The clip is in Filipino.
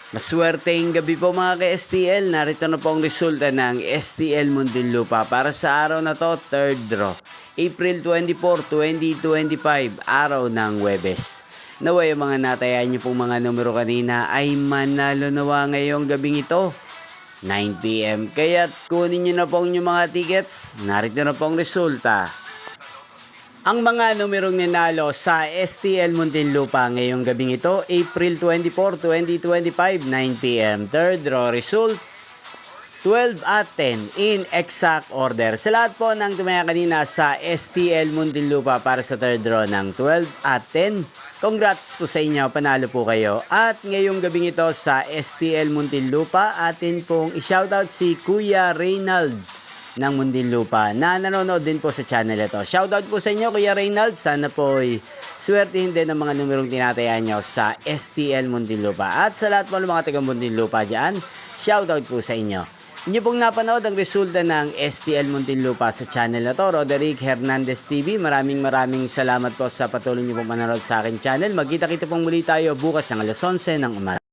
Maswerteng gabi po mga ka-STL. Narito na po ang resulta ng STL Muntinlupa para sa araw na to, 3rd draw. April 24, 2025, araw ng Huwebes. Naway ang mga natayaan niyo pong mga numero kanina ay manalo nawa ngayong gabing ito, 9 PM. Kaya't kunin niyo na po ang inyong mga tickets. Narito na po ang resulta. Ang mga numerong ninalo sa STL Muntinlupa ngayong gabing ito, April 24, 2025, 9 PM. Third draw result, 12 at 10 in exact order. Sa lahat po ng tumaya kanina sa STL Muntinlupa para sa third draw ng 12 at 10, congrats po sa inyo, panalo po kayo. At ngayong gabing ito sa STL Muntinlupa, atin pong i-shoutout si Kuya Reynald ng Muntinlupa na nanonood din po sa channel ito. Shoutout po sa inyo Kuya Reynald, sana po ay swertihin din ang mga numerong tinatayaan nyo sa STL Muntinlupa. At sa lahat po ng mga taga Muntinlupa dyan, shoutout po sa inyo. Inyo pong napanood ang resulta ng STL Muntinlupa sa channel na to, Roderick Hernandez TV. Maraming salamat po sa patuloy nyo pong manonood sa akin channel. Magkita-kita pong muli tayo bukas ng alas 11 ng umaga.